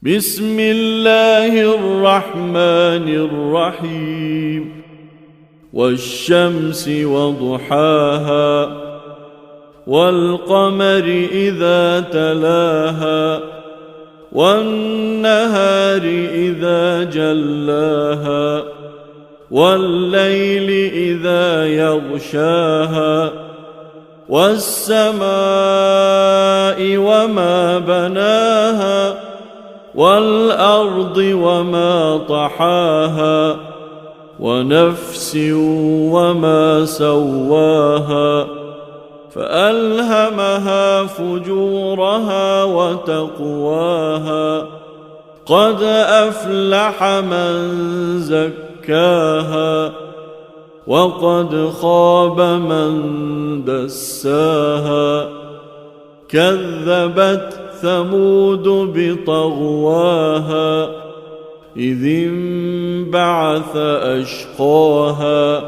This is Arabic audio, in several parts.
بسم الله الرحمن الرحيم والشمس وضحاها والقمر إذا تلاها والنهار إذا جلاها والليل إذا يغشاها والسماء وما بناها والأرض وما طحاها ونفس وما سواها فألهمها فجورها وتقواها قد أفلح من زكاها وقد خاب من دساها كذبت ثمود بطغواها إذ انبعث أشقاها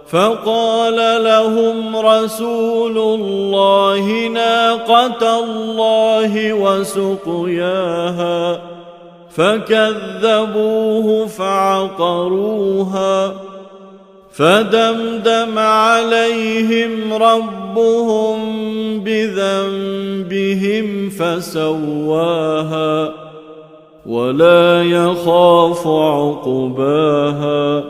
فقال لهم رسول الله ناقة الله وسقياها فكذبوه فعقروها فدمدم عليهم ربهم بذنبهم فسواها ولا يخاف عقباها